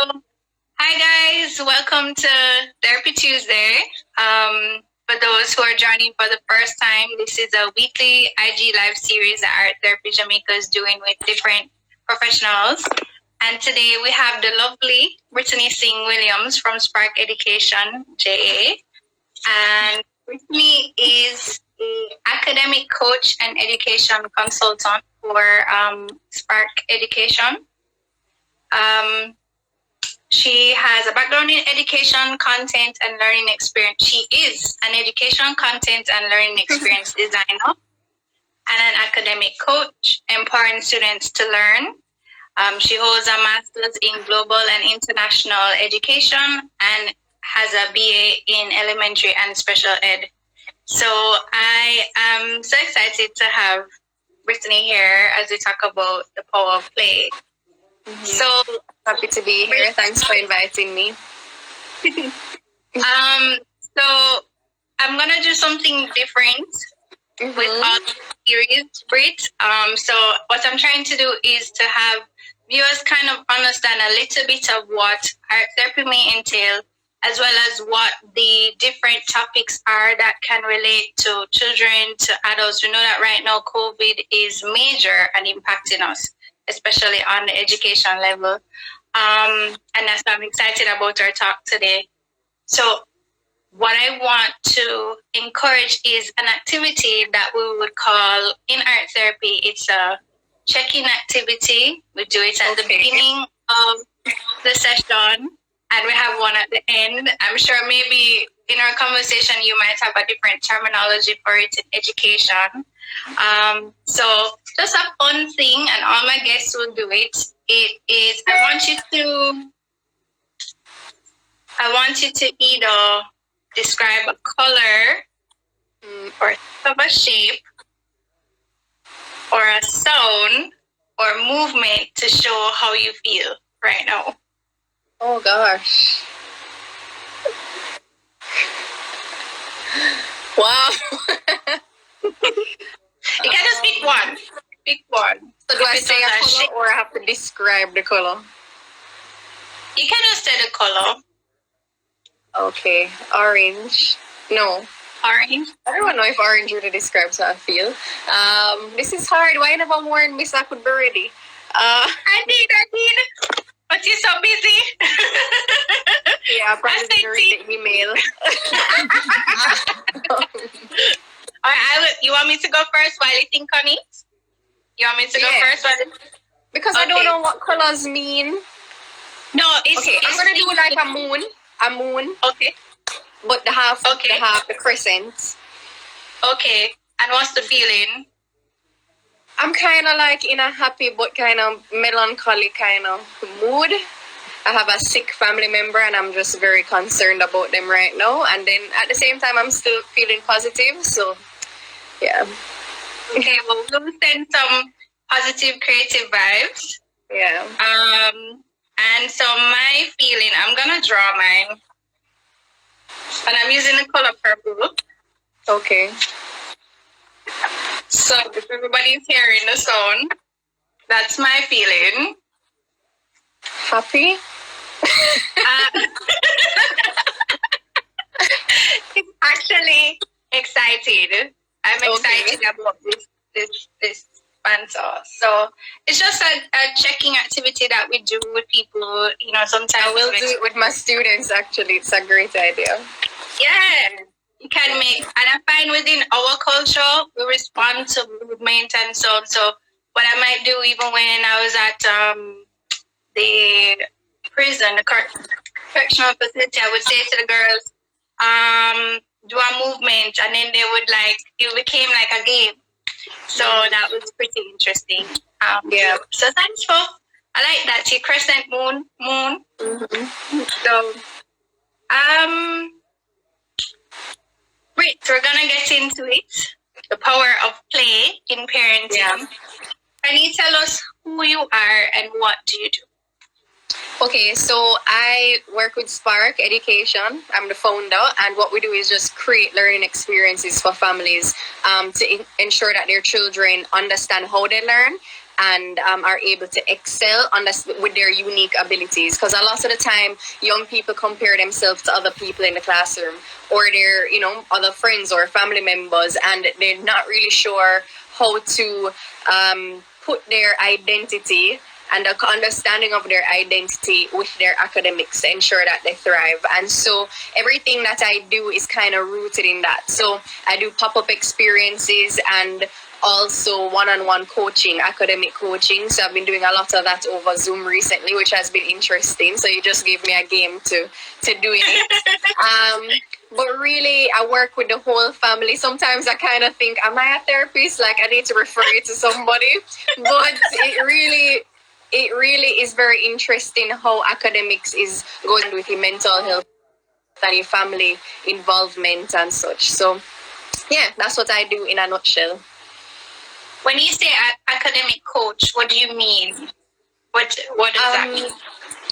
Hi guys, welcome to Therapy Tuesday. For those who are joining for the first time, this is a weekly IG live series that Art Therapy Jamaica is doing with different professionals. And today we have the lovely Brittany Singh Williams from Spark Education, JA. And Brittany is an academic coach and education consultant for Spark Education. She has a background in education, content, and learning experience. She is an education, content, and learning experience designer and an academic coach, empowering students to learn. She holds a master's in global and international education and has a BA in elementary and special ed. So I am so excited to have Brittany here as we talk about the power of play. Mm-hmm. So happy to be here. Thanks for inviting me. So I'm gonna do something different with all the series, Brit. So what I'm trying to do is to have viewers kind of understand a little bit of what art therapy may entail, as well as what the different topics are that can relate to children, to adults. We know that right now COVID is major and impacting us, especially on the education level. And that's why I'm excited about our talk today. So what I want to encourage is an activity that we would call in art therapy. It's a check-in activity. We do it at the beginning of the session, and we have one at the end. I'm sure maybe in our conversation you might have a different terminology for it in education. So just a fun thing, and all my guests will do it. It is I want you to either describe a color or of a shape or a sound or movement to show how you feel right now. Oh gosh. Wow. You can just pick one. Pick one. So do I say a color or I have to describe the color? You can just say the color. Okay. Orange. No. Orange? I don't know if orange really describes how I feel. This is hard. Why never warn me so I could be ready? I did. But you're so busy. Yeah, I probably didn't read the email. All right, you want me to go first while you think on it? You want me to go first? Because I don't know what colors mean. No, it's... Okay, I'm going to do like a moon. A moon. Okay. But the half, the crescent. Okay. And what's the feeling? I'm kind of like in a happy but kind of melancholy kind of mood. I have a sick family member and I'm just very concerned about them right now. And then at the same time, I'm still feeling positive. So, yeah. Okay, well, we'll send some positive, creative vibes. Yeah. And so my feeling, I'm going to draw mine. And I'm using the color purple. Okay. So if everybody's hearing the sound, that's my feeling. Happy? It's actually excited. I'm excited about this sponsor. So it's just a checking activity that we do with people. You know, sometimes I will do it with my students. Actually, it's a great idea. Yeah, you can make, and I find within our culture we respond to movement and so on. So what I might do, even when I was at the prison, the correctional facility, I would say to the girls, do a movement, and then they would it became like a game. So that was pretty interesting. Yeah. So thanks for, I like that, crescent moon. Mm-hmm. So, Brit, we're gonna get into it. The power of play in parenting. Yeah. Can you tell us who you are and what do you do? Okay, so I work with Spark Education. I'm the founder, and what we do is just create learning experiences for families to ensure that their children understand how they learn and are able to excel with their unique abilities. Because a lot of the time, young people compare themselves to other people in the classroom or their, other friends or family members, and they're not really sure how to put their identity and the understanding of their identity with their academics to ensure that they thrive. And so everything that I do is kind of rooted in that. So I do pop-up experiences and also one-on-one coaching, academic coaching. So I've been doing a lot of that over Zoom recently, which has been interesting. So you just gave me a game to do it. But really, I work with the whole family. Sometimes I kind of think, am I a therapist? Like, I need to refer you to somebody. But it really is very interesting how academics is going with your mental health and your family involvement and such. So, yeah, that's what I do in a nutshell. When you say academic coach, what do you mean? What does that mean?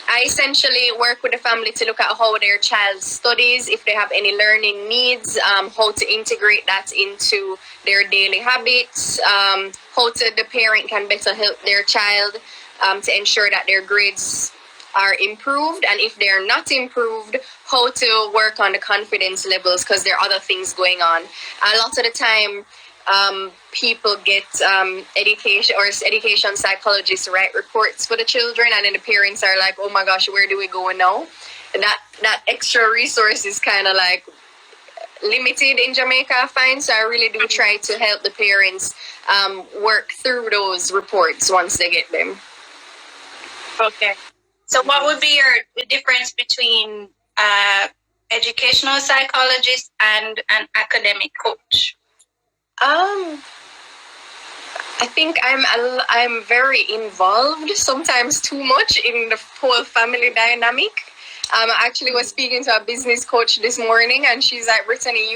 I essentially work with the family to look at how their child studies, if they have any learning needs, how to integrate that into their daily habits, how the parent can better help their child to ensure that their grades are improved, and if they're not improved, how to work on the confidence levels, because there are other things going on. A lot of the time, people get education psychologists write reports for the children, and then the parents are like, oh my gosh, where do we go now? And that extra resource is kind of like limited in Jamaica, I find. So I really do try to help the parents work through those reports once they get them. Okay. So what would be the difference between educational psychologist and an academic coach? I think I'm very involved, sometimes too much, in the whole family dynamic. I actually was speaking to a business coach this morning, and she's like, Brittany,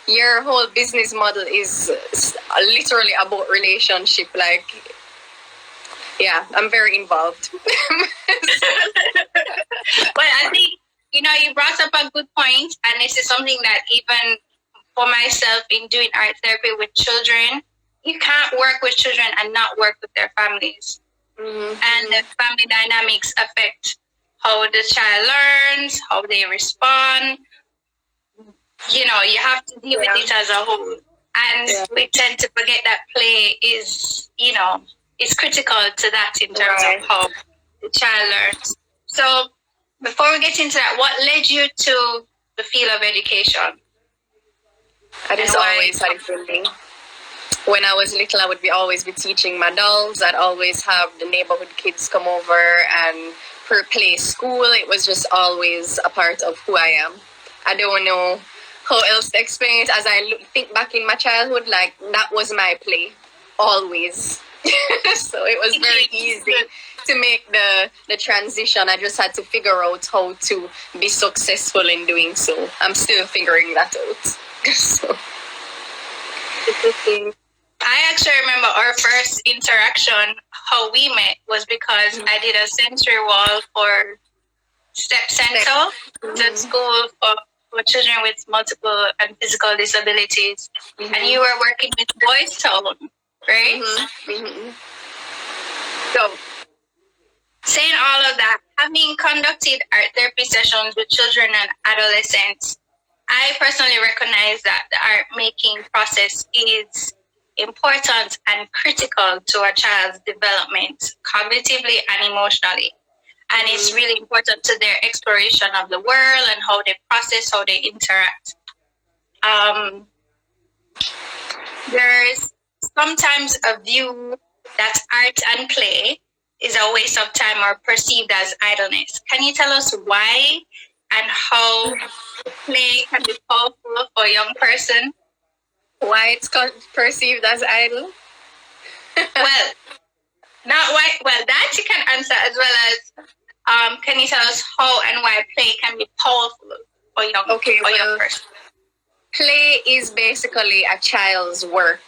your whole business model is literally about relationship. Like, yeah, I'm very involved. Well, I think, you brought up a good point, and this is something that even for myself in doing art therapy with children, you can't work with children and not work with their families. Mm-hmm. And the family dynamics affect how the child learns, how they respond. You have to deal with it as a whole. And we tend to forget that play is, is critical to that in terms of how the child learns. So before we get into that, what led you to the field of education? I just always had it for me. When I was little, I would always be teaching my dolls. I'd always have the neighborhood kids come over and play school. It was just always a part of who I am. I don't know how else to explain it. As I think back in my childhood, like, that was my play, always. So it was very easy to make the transition. I just had to figure out how to be successful in doing so. I'm still figuring that out. So. I actually remember our first interaction, how we met was because I did a sensory wall for Step Center, the school for children with multiple and physical disabilities. Mm-hmm. And you were working with Boys Town, right? Mm-hmm. Mm-hmm. So, saying all of that, having conducted art therapy sessions with children and adolescents, I personally recognize that the art making process is important and critical to a child's development, cognitively and emotionally. And it's really important to their exploration of the world and how they process, how they interact. There's sometimes a view that art and play is a waste of time or perceived as idleness. Can you tell us why and how play can be powerful for a young person? Why it's perceived as idle? Well, not why. Well, that you can answer, as well as can you tell us how and why play can be powerful for young person? Play is basically a child's work.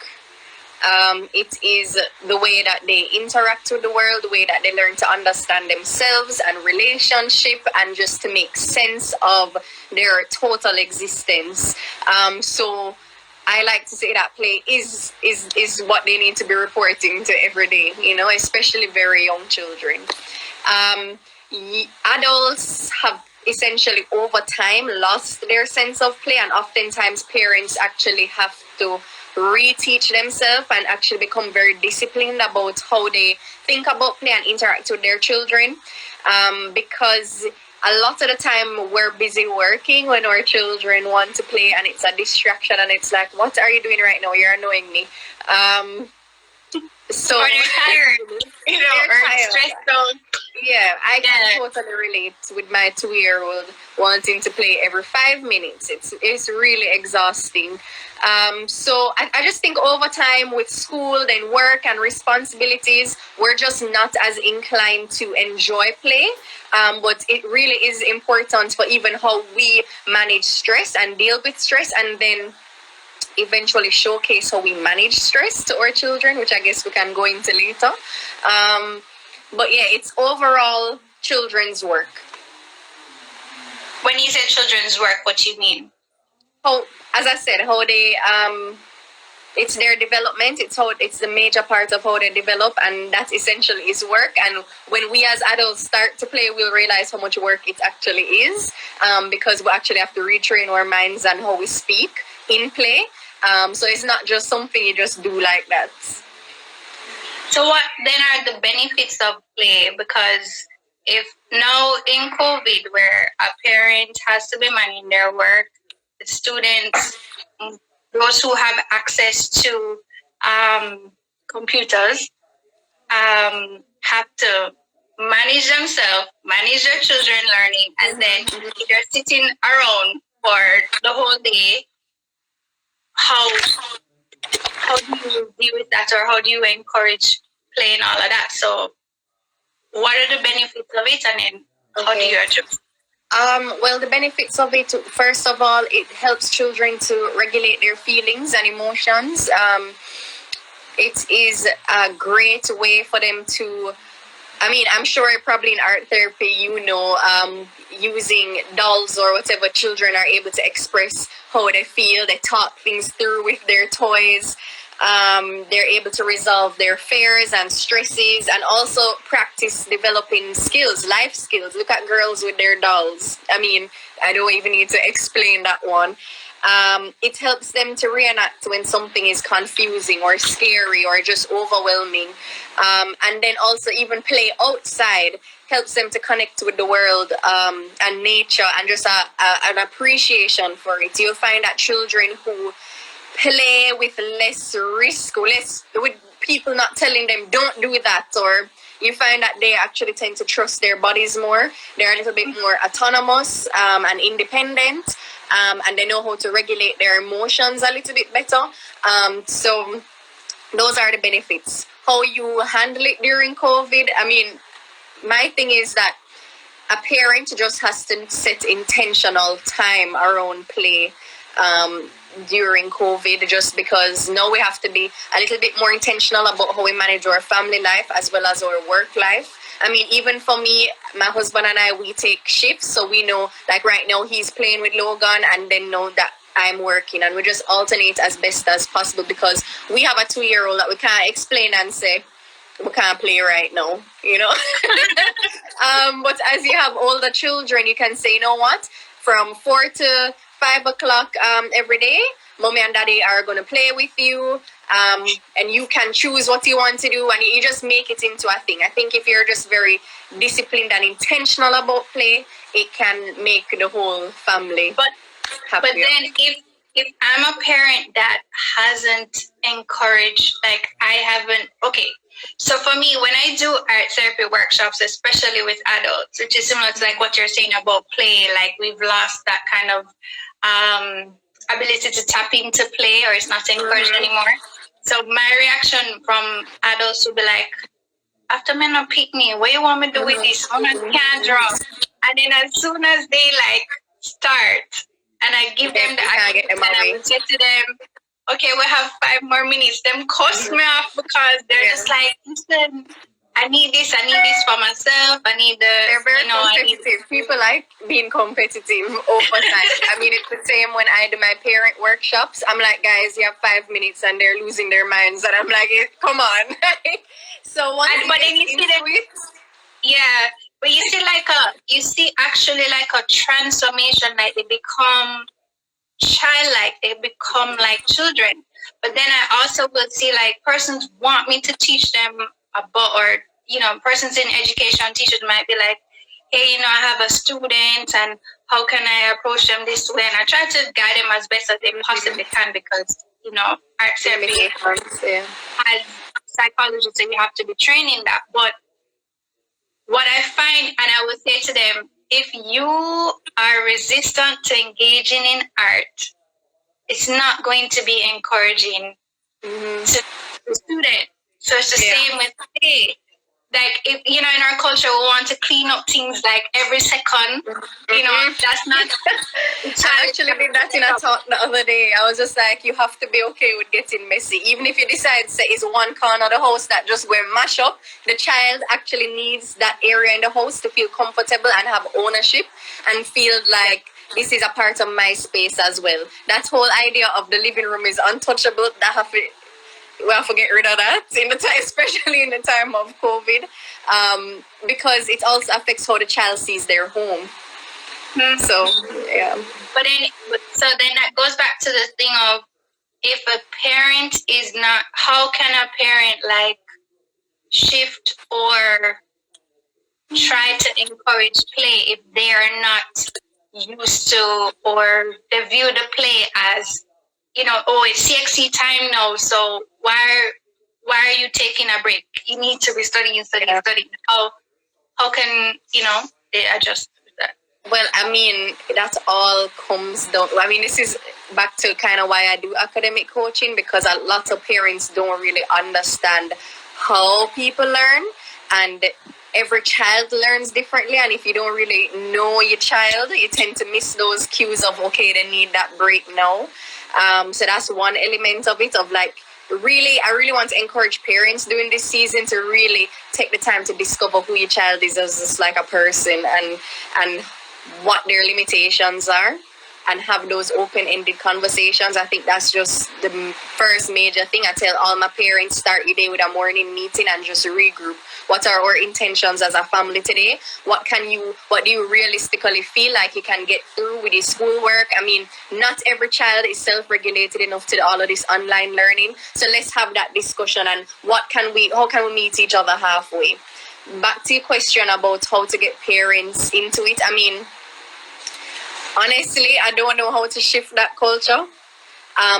It is the way that they interact with the world, the way that they learn to understand themselves and relationship, and just to make sense of their total existence. So I like to say that play is what they need to be reporting to every day, especially very young children. Adults have essentially over time lost their sense of play, and oftentimes parents actually have to reteach themselves and actually become very disciplined about how they think about play and interact with their children, because a lot of the time we're busy working when our children want to play, and it's a distraction, and it's like, what are you doing right now? You're annoying me. So or you're tired, or stressed out. Yeah, I can totally relate with my 2-year-old wanting to play every 5 minutes. It's really exhausting. So I just think over time with school, then work and responsibilities, we're just not as inclined to enjoy play. But it really is important for even how we manage stress and deal with stress, and then eventually showcase how we manage stress to our children, which I guess we can go into later. But yeah, it's overall children's work. When you say children's work, what do you mean? How, as I said, how they it's their development. It's the major part of how they develop, and that essentially is work. And when we as adults start to play, we'll realize how much work it actually is, because we actually have to retrain our minds and how we speak in play. So it's not just something you just do like that. So what then are the benefits of play? Because if now in COVID, where a parent has to be managing their work, the students, those who have access to computers, have to manage themselves, manage their children learning, and then they're sitting around for the whole day. How do you deal with that, or how do you encourage playing all of that? So what are the benefits of it, and then how do you address? Well, the benefits of it, first of all, it helps children to regulate their feelings and emotions. It is a great way for them to, I'm sure probably in art therapy, using dolls or whatever, children are able to express how they feel. They talk things through with their toys. They're able to resolve their fears and stresses, and also practice developing skills, life skills. Look at girls with their dolls. I don't even need to explain that one. It helps them to reenact when something is confusing or scary or just overwhelming. And then also even play outside helps them to connect with the world and nature, and just an appreciation for it. You'll find that children who play with less risk, with people not telling them don't do that, or you find that they actually tend to trust their bodies more. They're a little bit more autonomous and independent, and they know how to regulate their emotions a little bit better. So those are the benefits. How you handle it during COVID, my thing is that a parent just has to set intentional time around play during COVID, just because now we have to be a little bit more intentional about how we manage our family life as well as our work life. Even for me, my husband and I, we take shifts, so we know, like right now he's playing with Logan, and then know that I'm working, and we just alternate as best as possible, because we have a 2-year-old that we can't explain and say we can't play right now, but as you have older children, you can say, you know what, from 4 to 5 o'clock every day, mommy and daddy are going to play with you, and you can choose what you want to do, and you just make it into a thing. I think if you're just very disciplined and intentional about play, it can make the whole family happier. But then if I'm a parent that hasn't encouraged, so for me, when I do art therapy workshops, especially with adults, which is similar to like what you're saying about play, like we've lost that kind of ability to tap into play, or it's not encouraged anymore. So my reaction from adults would be like, after me not pick me, what you want me to do with this? I can't draw. And then as soon as they start, and I give them the activity, and I would say to them, okay, we have 5 more minutes. Them cuss me off because they're just like, listen, I need this for myself. I need the, They're very competitive. People like being competitive over time. I mean, it's the same when I do my parent workshops. I'm like, guys, you have 5 minutes, and they're losing their minds, and I'm like, come on. So once but then you see it, yeah, but you see actually like a transformation, like they become childlike, they become like children. But then I also will see like persons want me to teach them about, or persons in education, teachers might be like, hey, I have a student and how can I approach them this way? And I try to guide them as best as they possibly can, because art therapy as psychologists, so you have to be trained in that. But what I find, and I would say to them, if you are resistant to engaging in art, it's not going to be encouraging to the student. So it's the same with play. Like, if, in our culture, we want to clean up things like every second. That's not... I actually did that in a talk the other day. I was just like, you have to be okay with getting messy. Even if you decide, say, it's one corner of the house that just where mash up, the child actually needs that area in the house to feel comfortable and have ownership and feel like this is a part of my space as well. That whole idea of the living room is untouchable. We have to get rid of that especially in the time of COVID, because it also affects how the child sees their home. So yeah. But then that goes back to the thing of, if a parent is not, how can a parent like shift or try to encourage play if they are not used to, or they view the play as, it's CXC time now, so why are you taking a break? You need to be studying. How can they adjust that? Well, I mean, that all comes down. I mean, this is back to kind of why I do academic coaching, because a lot of parents don't really understand how people learn, and every child learns differently. And if you don't really know your child, you tend to miss those cues of, okay, they need that break now. So that's one element of it, of like, I really want to encourage parents during this season to really take the time to discover who your child is as just like a person, and what their limitations are, and have those open-ended conversations. I think that's just the first major thing. I tell all my parents, start your day with a morning meeting and just regroup. What are our intentions as a family today? What do you realistically feel like you can get through with your schoolwork? I mean, not every child is self-regulated enough to do all of this online learning. So let's have that discussion, and how can we meet each other halfway? Back to your question about how to get parents into it. I mean, honestly, I don't know how to shift that culture.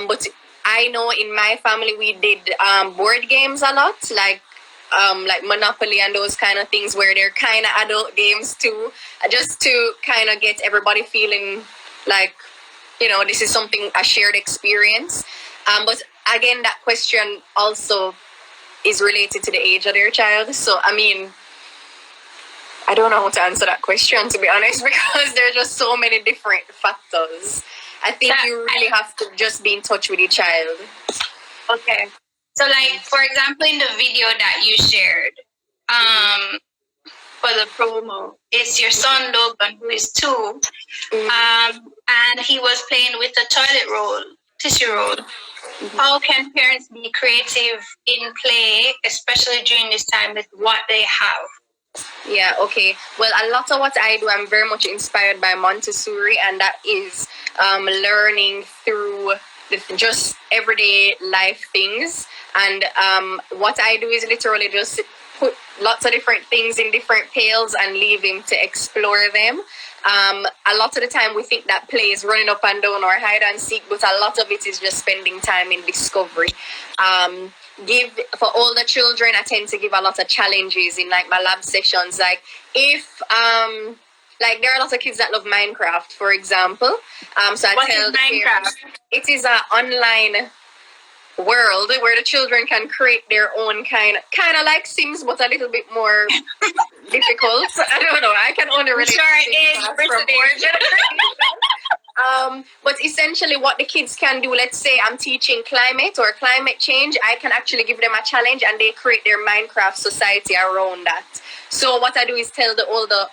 But I know in my family we did board games a lot, like Monopoly and those kind of things, where they're kind of adult games too, just to kind of get everybody feeling like, this is a shared experience. But again, that question also is related to the age of their child. So, I mean, I don't know how to answer that question, to be honest, because there are just so many different factors. I think you really have to just be in touch with your child. Okay. So, like, for example, in the video that you shared for the promo, it's your son Logan, who is 2, and he was playing with a tissue roll. How can parents be creative in play, especially during this time with what they have? Yeah, okay. Well, a lot of what I do, I'm very much inspired by Montessori, and that is learning through just everyday life things. And what I do is literally just put lots of different things in different pails and leave him to explore them. A lot of the time we think that play is running up and down or hide and seek, but a lot of it is just spending time in discovery. For all the children, I tend to give a lot of challenges in like my lab sessions. Like if like there are a lot of kids that love Minecraft, for example. So I tell the parents, it is an online world where the children can create their own kind of like Sims, but a little bit more difficult. I don't know. I can only relate. Sure, it is. But essentially what the kids can do, let's say I'm teaching climate or climate change, I can actually give them a challenge and they create their Minecraft society around that. So what I do is tell the older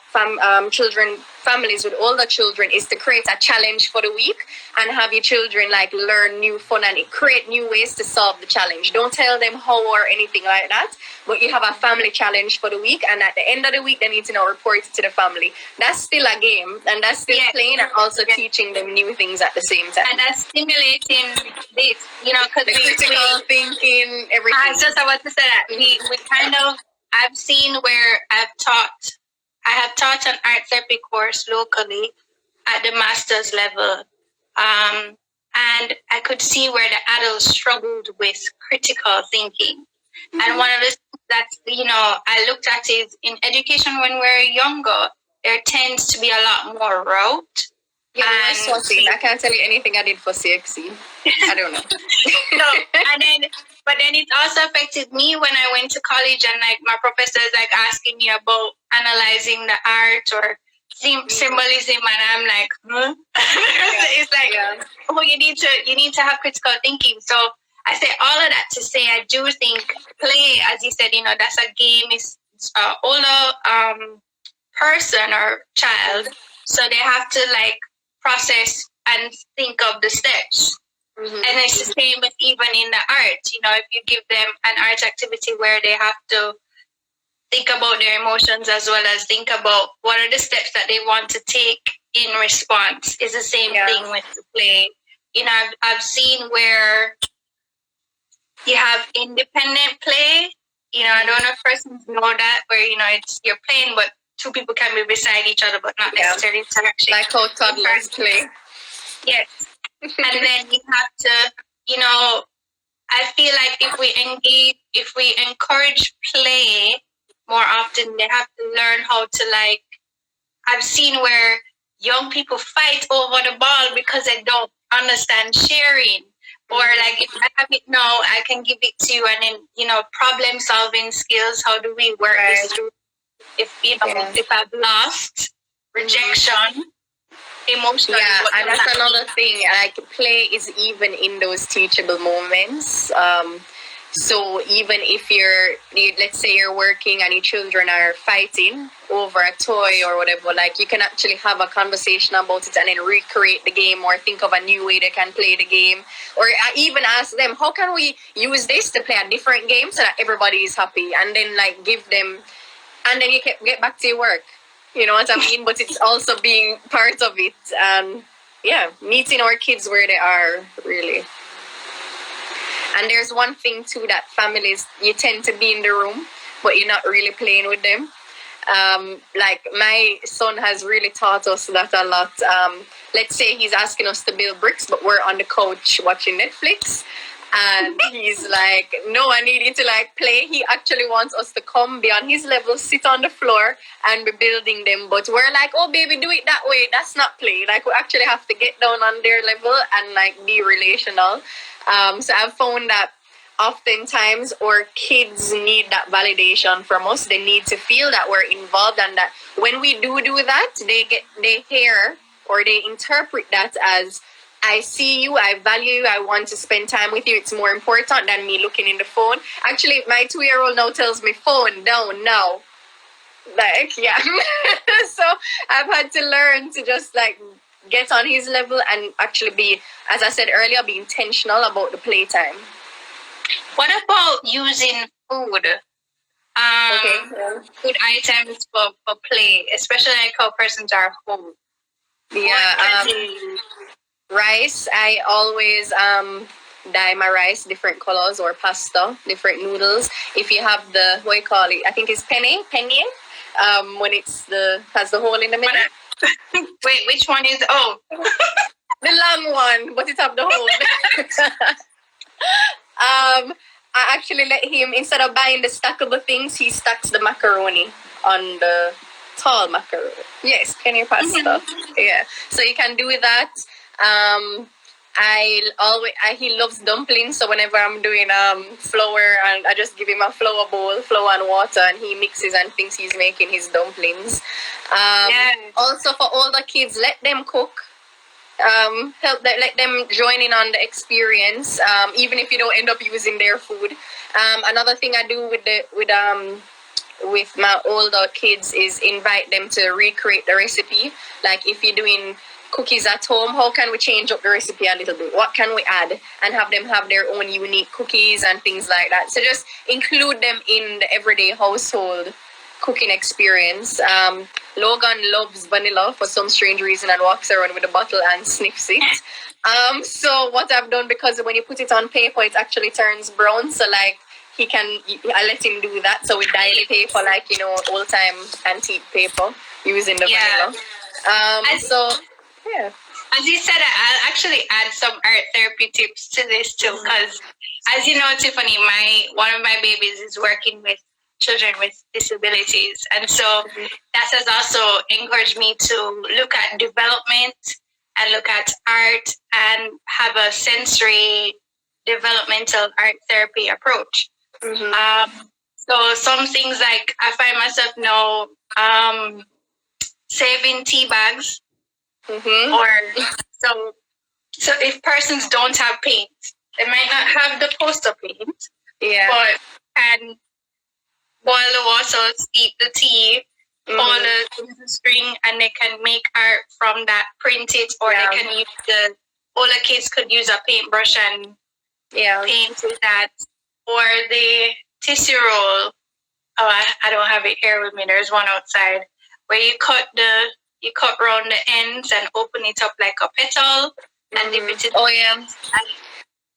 families with older children is to create a challenge for the week and have your children like learn new fun and create new ways to solve the challenge. Don't tell them how or anything like that, but you have a family challenge for the week, and at the end of the week they need to now report it to the family. That's still a game, and that's still playing and also teaching them new things at the same time. And that's stimulating this, because the critical thinking, everything. I was just about to say that. We kind of, I've seen where I have taught an art therapy course locally at the master's level. And I could see where the adults struggled with critical thinking. Mm-hmm. And one of the things that, I looked at is in education when we're younger, there tends to be a lot more rote. Yeah, I can't tell you anything I did for CXC. I don't know. But then it also affected me when I went to college, and like my professors like asking me about analyzing the art or symbolism, and I'm like, huh? It's like, oh, you need to have critical thinking. So I say all of that to say I do think play, as you said, that's a game. Is older person or child, so they have to like process and think of the steps. Mm-hmm. And it's the same with even in the art. If you give them an art activity where they have to think about their emotions as well as think about what are the steps that they want to take in response, is the same thing with the play. I've seen where you have independent play. I don't know if persons know that, where it's you're playing, but two people can be beside each other, but not necessarily interaction. Like how toddlers play. Yes. And then you have to, I feel like if we encourage play more often, they have to learn how to I've seen where young people fight over the ball because they don't understand sharing. Or like, if I have it now, I can give it to you, and then, problem solving skills. How do we work this through? If I've lost, rejection, emotional. Yeah, and that's another thing. Like play is even in those teachable moments. So even if let's say you're working and your children are fighting over a toy or whatever, like you can actually have a conversation about it and then recreate the game or think of a new way they can play the game. Or even ask them, how can we use this to play a different game so that everybody is happy? And then like give them, and then you can get back to your work. You know what I mean? But it's also being part of it. And meeting our kids where they are, really. And there's one thing too, that families, you tend to be in the room, but you're not really playing with them. Like my son has really taught us that a lot. Let's say he's asking us to build bricks, but we're on the couch watching Netflix. And he's like, no, I need you to like play. He actually wants us to come be on his level, sit on the floor and be building them. But we're like, oh, baby, do it that way. That's not play. Like we actually have to get down on their level and like be relational. So I've found that oftentimes our kids need that validation from us. They need to feel that we're involved, and that when we do that, they hear or they interpret that as, I see you, I value you, I want to spend time with you. It's more important than me looking in the phone. Actually, my 2-year-old now tells me, phone down now. Like, yeah. So I've had to learn to just like get on his level and actually be, as I said earlier, be intentional about the playtime. What about using food? Food items for play, especially like how persons are home. Yeah. Rice, I always dye my rice different colors, or pasta, different noodles. If you have the, what you call it, I think it's penne, when it's has the hole in the middle. Wait, which one is, the long one, but it have the hole. I actually let him, instead of buying the stackable things, he stacks the macaroni on the tall macaroni. Yes, penne pasta. Mm-hmm. Yeah, so you can do that. He loves dumplings, so whenever I'm doing flour, and I just give him a flour bowl, flour and water, and he mixes and thinks he's making his dumplings. Also for older kids, let them cook. help them, let them join in on the experience, even if you don't end up using their food. Another thing I do with my older kids is invite them to recreate the recipe. Like if you're doing cookies at home, how can we change up the recipe a little bit? What can we add? And have them have their own unique cookies and things like that. So just include them in the everyday household cooking experience. Logan loves vanilla for some strange reason and walks around with a bottle and sniffs it. So what I've done, because when you put it on paper, it actually turns brown. So like I let him do that. So we dye the paper like, old time antique paper using the vanilla. Yeah. As you said, I'll actually add some art therapy tips to this too, because as you know, Tiffany, one of my babies is working with children with disabilities, and so that has also encouraged me to look at development and look at art and have a sensory developmental art therapy approach. So some things like I find myself now saving tea bags. Or so if persons don't have paint, they might not have the poster paint, but can boil the water, steep the tea, pour the string, and they can make art from that, print it, or they can use older kids could use a paintbrush and paint with that, or the tissue roll. Oh, I don't have it here with me. There's one outside where you cut around the ends and open it up like a petal and dip it in. Oh yeah. And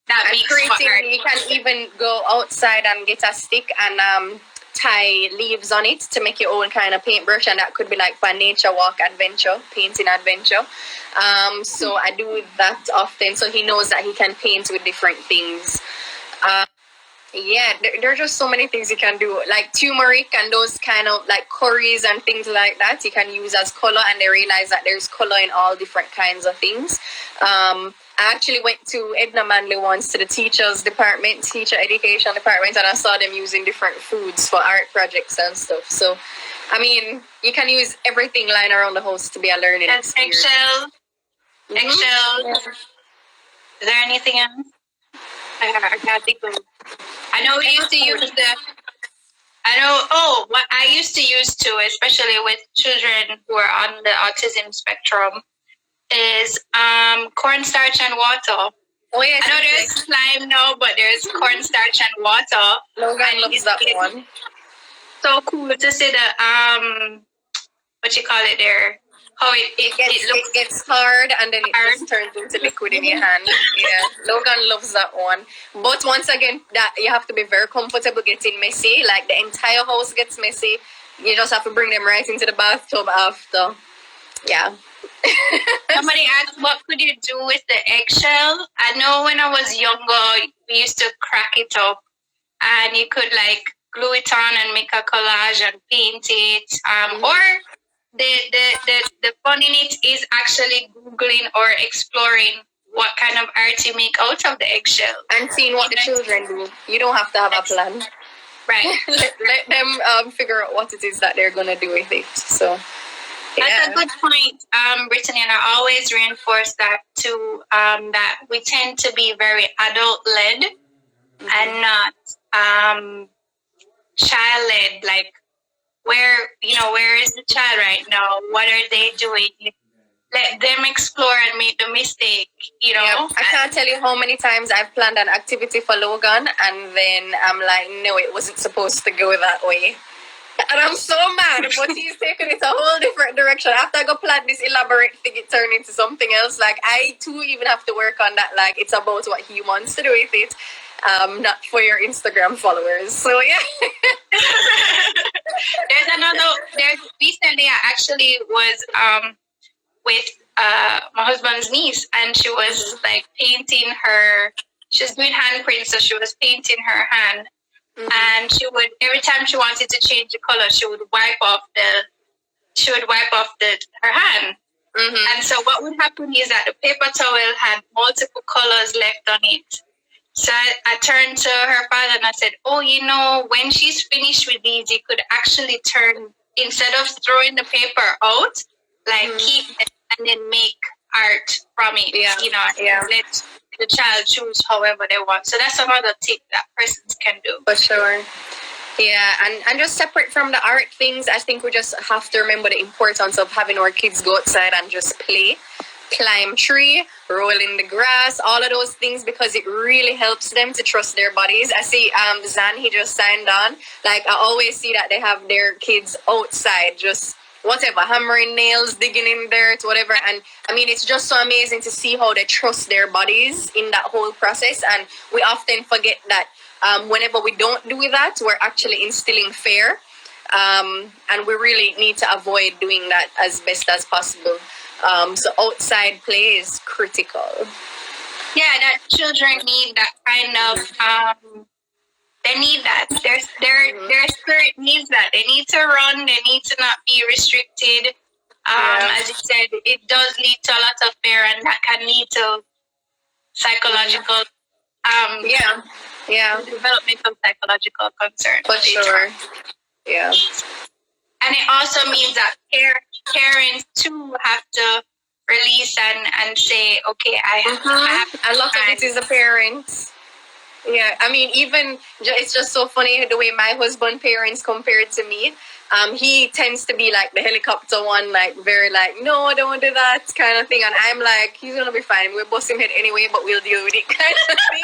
that makes art. You can even go outside and get a stick and tie leaves on it to make your own kind of paintbrush, and that could be like for a nature walk adventure, painting adventure. So I do that often, so he knows that he can paint with different things. There are just so many things you can do, like turmeric and those kind of like curries and things like that you can use as color, and they realize that there's color in all different kinds of things. I actually went to Edna Manley once to the teacher education department, and I saw them using different foods for art projects and stuff. So, I mean, you can use everything lying around the house to be a learning experience. Eggshell. Is there anything else? I can't think of. I know we used to use what I used to use too, especially with children who are on the autism spectrum, is cornstarch and water. Oh yes. I know there's slime now, but there's cornstarch and water. Logan loves that one. So cool to see the what you call it there. How it gets hard and then it just turns into liquid in your hand. Yeah, Logan loves that one. But once again, that you have to be very comfortable getting messy. Like the entire house gets messy. You just have to bring them right into the bathtub after. Yeah. Somebody asked, what could you do with the eggshell? I know when I was younger, we used to crack it up, and you could like glue it on and make a collage and paint it, or the fun in it is actually Googling or exploring what kind of art you make out of the eggshell. And seeing what the children do. You don't have to have a plan. Right. let them figure out what it is that they're going to do with it. So, yeah. That's a good point, Brittany, and I always reinforce that too, that we tend to be very adult-led and not child-led, like, where is the child right now? What are they doing? Let them explore and make the mistake, Yep. I can't tell you how many times I've planned an activity for Logan, and then I'm like, no, it wasn't supposed to go that way. And I'm so mad, but he's taking it a whole different direction. After I go plan this elaborate thing, it turned into something else. Like, I too even have to work on that. Like, it's about what he wants to do with it. Not for your Instagram followers. So yeah. There's recently I actually was with my husband's niece, and she was like painting she's doing handprints, so she was painting her hand. And she would, every time she wanted to change the color, she would wipe off her hand. And so what would happen is that the paper towel had multiple colors left on it. So I turned to her father and I said, when she's finished with these, you could actually instead of throwing the paper out, like keep it and then make art from it. Yeah. You know, let the child choose however they want. So that's another tip that persons can do. For sure. Yeah, and just separate from the art things, I think we just have to remember the importance of having our kids go outside and just play, climb tree, roll in the grass, all of those things, because it really helps them to trust their bodies. I see Zan, he just signed on. Like, I always see that they have their kids outside, just whatever, hammering nails, digging in dirt, whatever. And I mean, it's just so amazing to see how they trust their bodies in that whole process. And we often forget that whenever we don't do that, we're actually instilling fear. And we really need to avoid doing that as best as possible. So outside play is critical. Yeah, that children need that kind of, they need that. Their spirit needs that. They need to run. They need to not be restricted. As you said, it does lead to a lot of fear, and that can lead to psychological, development of psychological concerns. For sure. Yeah. And it also means that parents too have to release and say, okay, I have a lot of it is the parents. Yeah, I mean, even it's just so funny the way my husband parents compared to me. He tends to be like the helicopter one, like very like, no, don't do that kind of thing. And I'm like, he's gonna be fine. We'll bust him head anyway, but we'll deal with it kind of thing.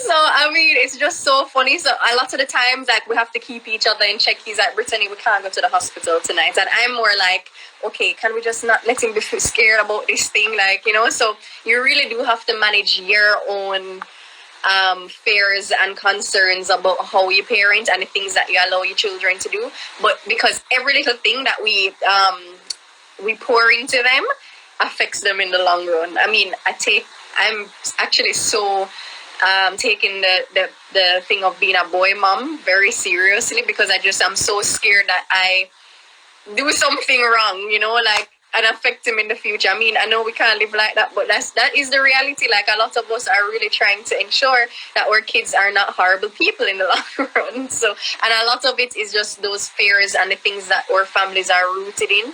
So I mean, it's just so funny. So a lot of the times, like, we have to keep each other in check. He's like, Brittany, we can't go to the hospital tonight, and I'm more like, okay, can we just not let him be scared about this thing, like, you know? So you really do have to manage your own fears and concerns about how you parent and the things that you allow your children to do. But because every little thing that we pour into them affects them in the long run. I mean, I'm actually so taking the thing of being a boy mom very seriously, because I'm so scared that I do something wrong, you know, like, and affect him in the future. I mean, I know we can't live like that, but that is the reality. Like, a lot of us are really trying to ensure that our kids are not horrible people in the long run. So, and a lot of it is just those fears and the things that our families are rooted in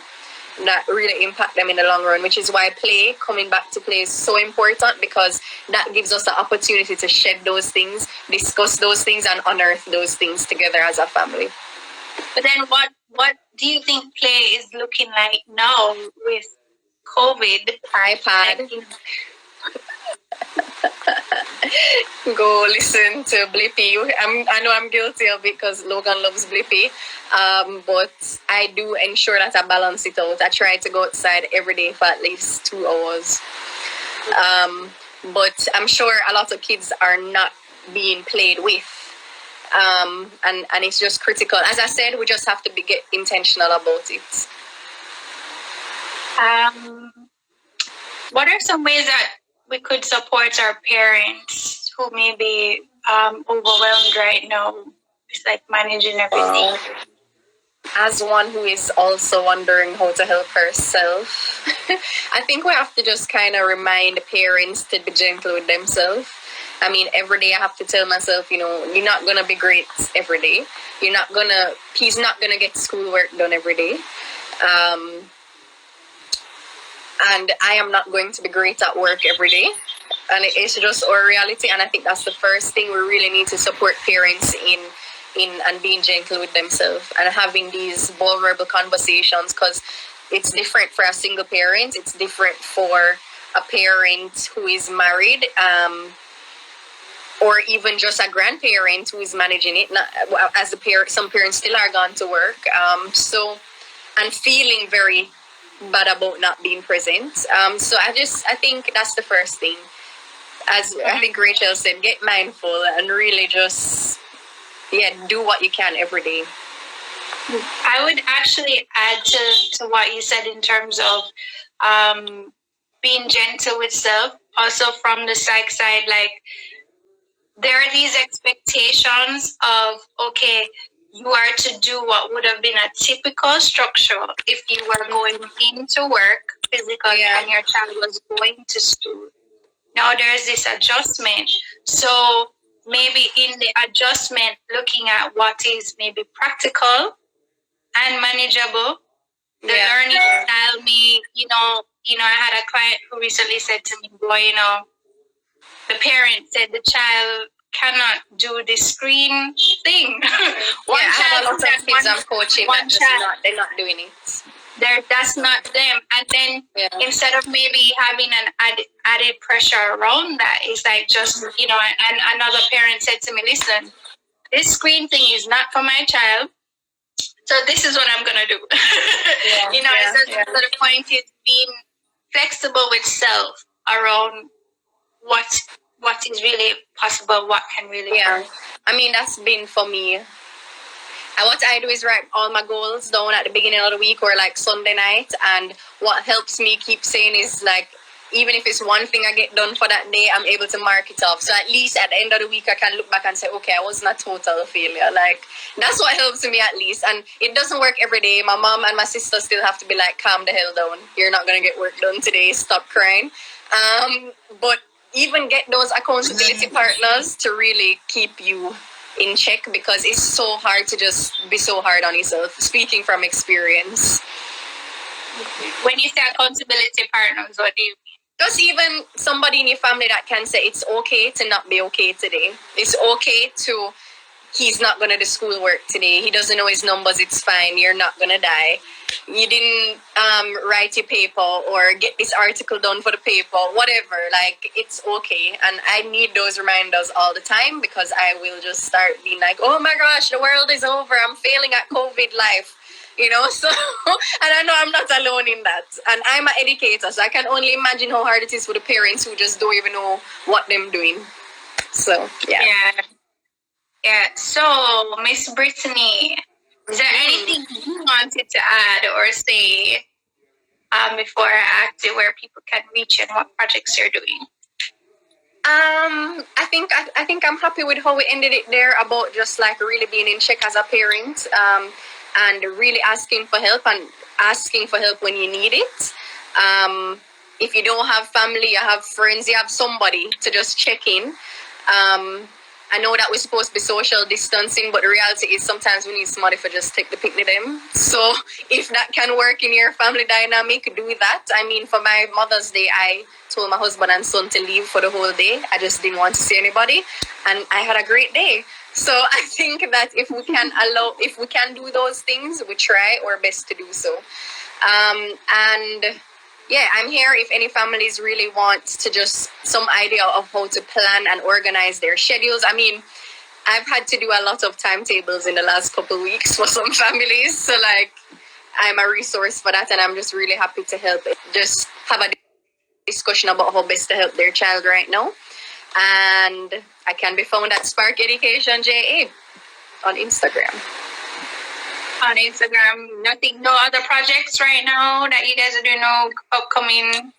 that really impact them in the long run, which is why coming back to play is so important, because that gives us the opportunity to shed those things, discuss those things, and unearth those things together as a family. But then what do you think play is looking like now with COVID? iPad. Go listen to Blippi. I know I'm guilty of it because Logan loves Blippi. But I do ensure that I balance it out. I try to go outside every day for at least 2 hours. But I'm sure a lot of kids are not being played with. And it's just critical. As I said, we just have to get intentional about it. What are some ways that we could support our parents who may be overwhelmed right now with like managing everything? As one who is also wondering how to help herself, I think we have to just kind of remind parents to be gentle with themselves. I mean, every day I have to tell myself, you know, you're not going to be great every day. He's not going to get schoolwork done every day. And I am not going to be great at work every day. And it's just our reality. And I think that's the first thing we really need to support parents in and being gentle with themselves and having these vulnerable conversations, because it's different for a single parent. It's different for a parent who is married, or even just a grandparent who is managing it. Not, as a parent, some parents still are gone to work. And feeling very bad about not being present. So I think that's the first thing. As I think Rachel said, get mindful and really just, do what you can every day. I would actually add to what you said in terms of being gentle with self. Also from the psych side, like, there are these expectations of, okay, you are to do what would have been a typical structure if you were going into work physically and your child was going to school. Now there's this adjustment. So maybe in the adjustment, looking at what is maybe practical and manageable. The learning style may, I had a client who recently said to me, boy, the parent said the child cannot do the screen thing. I have a lot of kids I'm coaching that they're not doing it. That's not them. And then instead of maybe having an added pressure around that, it's like just, and another parent said to me, listen, this screen thing is not for my child. So this is what I'm going to do. So the point is being flexible with self around what is really possible, what can really work. I mean, that's been for me. And what I do is write all my goals down at the beginning of the week or like Sunday night. And what helps me keep saying is like, even if it's one thing I get done for that day, I'm able to mark it off. So at least at the end of the week, I can look back and say, okay, I wasn't a total failure. Like, that's what helps me at least. And it doesn't work every day. My mom and my sister still have to be like, calm the hell down. You're not going to get work done today. Stop crying. But even get those accountability partners to really keep you in check, because it's so hard to just be so hard on yourself, speaking from experience. When you say accountability partners, what do you mean? Just even somebody in your family that can say it's okay to not be okay today. It's okay to, he's not going to do schoolwork today. He doesn't know his numbers. It's fine. You're not going to die. You didn't write your paper or get this article done for the paper, whatever. Like, it's okay. And I need those reminders all the time, because I will just start being like, oh my gosh, the world is over. I'm failing at COVID life. So, and I know I'm not alone in that. And I'm an educator, so I can only imagine how hard it is for the parents who just don't even know what they're doing. So, Yeah. So, Miss Brittany, is there anything you wanted to add or say before I ask you where people can reach and what projects you're doing? I think I'm happy with how we ended it there, about just like really being in check as a parent, and really asking for help when you need it. If you don't have family, you have friends, you have somebody to just check in. I know that we're supposed to be social distancing, but the reality is sometimes we need somebody for just take the pick of them. So if that can work in your family dynamic, do that. I mean, for my Mother's Day, I told my husband and son to leave for the whole day. I just didn't want to see anybody, and I had a great day. So I think that if we can do those things, we try our best to do so. I'm here if any families really want to just some idea of how to plan and organize their schedules. I mean, I've had to do a lot of timetables in the last couple of weeks for some families. So like, I'm a resource for that, and I'm just really happy to help just have a discussion about how best to help their child right now. And I can be found at Spark Education JA on Instagram. On Instagram, no other projects right now that you guys are doing, no upcoming?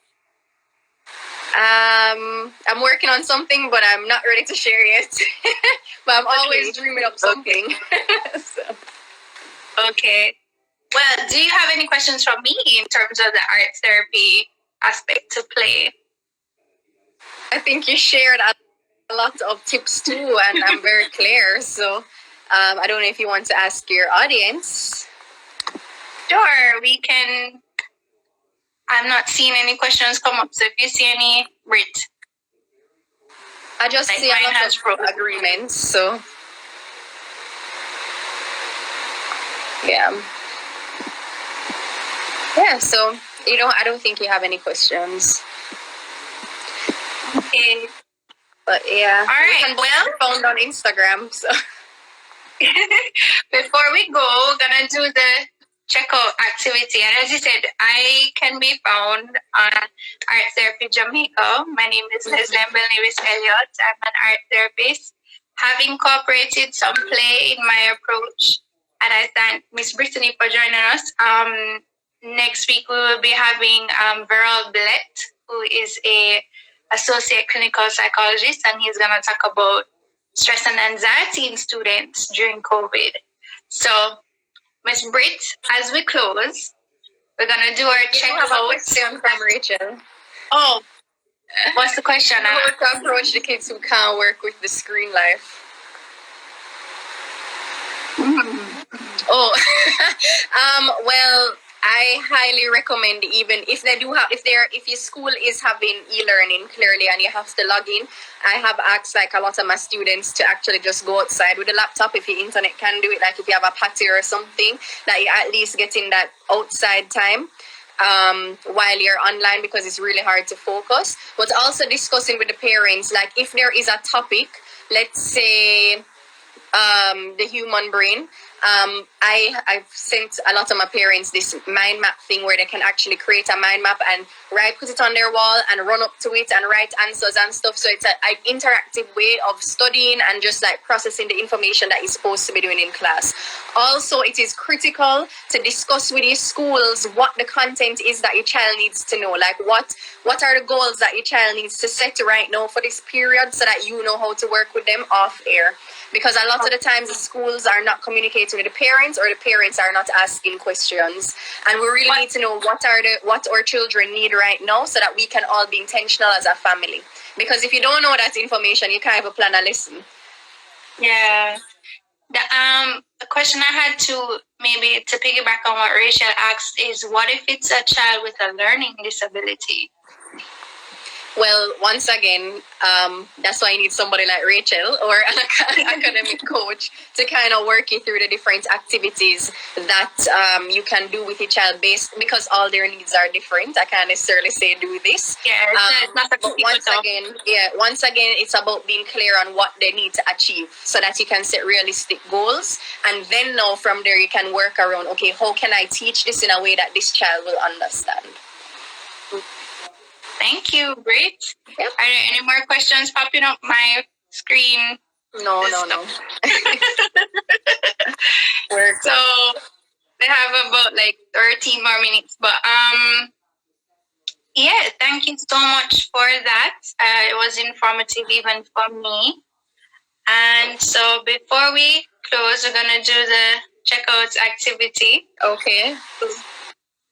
I'm working on something, but I'm not ready to share yet. But I'm always dreaming up something. Okay. Well, do you have any questions from me in terms of the art therapy aspect to play? I think you shared a lot of tips too, and I'm very clear. So I don't know if you want to ask your audience. Sure, we can. I'm not seeing any questions come up, so if you see any, Brit. I just see a lot of agreements, so yeah. Yeah, so I don't think you have any questions. Okay. But yeah. All right. You can be found on Instagram, so. Before we go, we're gonna do the checkout activity. And as you said, I can be found on Art Therapy Jamaica. My name is Lesli-Ann Elliott. I'm an art therapist. Have incorporated some play in my approach. And I thank Miss Brittany for joining us. Next week we will be having Veral Blett, who is a associate clinical psychologist, and he's gonna talk about stress and anxiety in students during COVID. So, Miss Britt, as we close, we're gonna do our checkout. I have a question from Rachel. Oh, what's the question? How to approach the kids who can't work with the screen life? Mm-hmm. Oh, well, I highly recommend, even if they do have, if your school is having e-learning clearly and you have to log in, I have asked like a lot of my students to actually just go outside with the laptop if your internet can do it. Like if you have a patio or something, that you at least get in that outside time while you're online, because it's really hard to focus. But also discussing with the parents, like if there is a topic, let's say the human brain. I've sent a lot of my parents this mind map thing where they can actually create a mind map and put it on their wall and run up to it and write answers and stuff. So it's an interactive way of studying and just like processing the information that you're supposed to be doing in class. Also, it is critical to discuss with your schools what the content is that your child needs to know. Like what are the goals that your child needs to set right now for this period, so that you know how to work with them off air. Because a lot of the times the schools are not communicating with the parents, or the parents are not asking questions. And we really need to know what our children need right now, so that we can all be intentional as a family. Because if you don't know that information, you can't even plan a lesson. Yeah. The question I had to maybe to piggyback on what Rachel asked is, what if it's a child with a learning disability? Well, once again, that's why you need somebody like Rachel or an academic coach to kind of work you through the different activities that you can do with your child, because all their needs are different. I can't necessarily say do this. Yeah, it's not but once again, it's about being clear on what they need to achieve, so that you can set realistic goals, and then now from there you can work around, okay, how can I teach this in a way that this child will understand? Thank you, Britt. Yep. Are there any more questions popping up my screen? No. So we have about like 13 more minutes, but yeah, thank you so much for that. It was informative even for me. And so before we close, we're gonna do the checkout activity. Okay.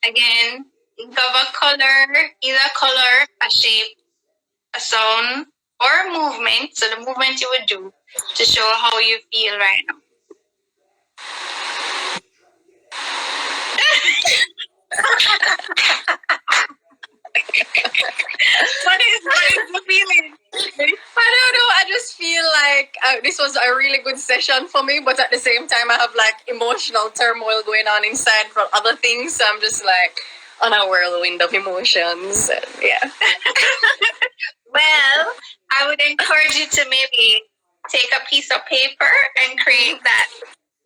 Again, think of a color, a shape, a sound, or a movement. So the movement you would do to show how you feel right now. What is the feeling? I don't know. I just feel like this was a really good session for me, but at the same time, I have like emotional turmoil going on inside from other things. So I'm just like on a whirlwind of emotions. Yeah. Well, I would encourage you to maybe take a piece of paper and create that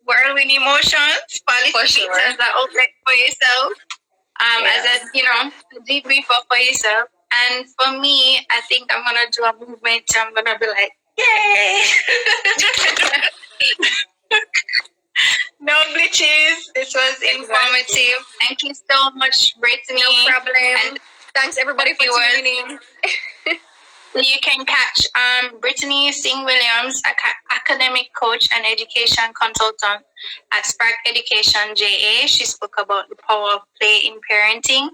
whirlwind emotions, polish it as an outlet for yourself, as a debrief for yourself. And for me, I think I'm gonna do a movement. I'm gonna be like, yay! No glitches. This was informative. Thank you so much, Brittany. No problem. And thanks everybody for tuning in. You can catch Brittany Singh Williams, academic coach and education consultant at Spark Education JA. She spoke about the power of play in parenting.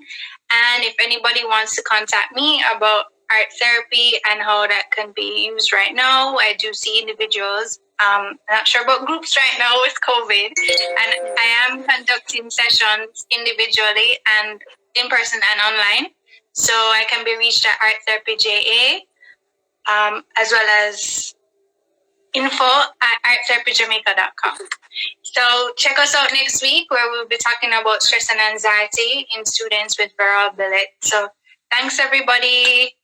And if anybody wants to contact me about art therapy and how that can be used right now, I do see individuals. I'm not sure about groups right now with COVID. And I am conducting sessions individually and in person and online. So I can be reached at Art Therapy JA, as well as info@arttherapyjamaica.com. So check us out next week, where we'll be talking about stress and anxiety in students with verbal Elliott. So thanks, everybody.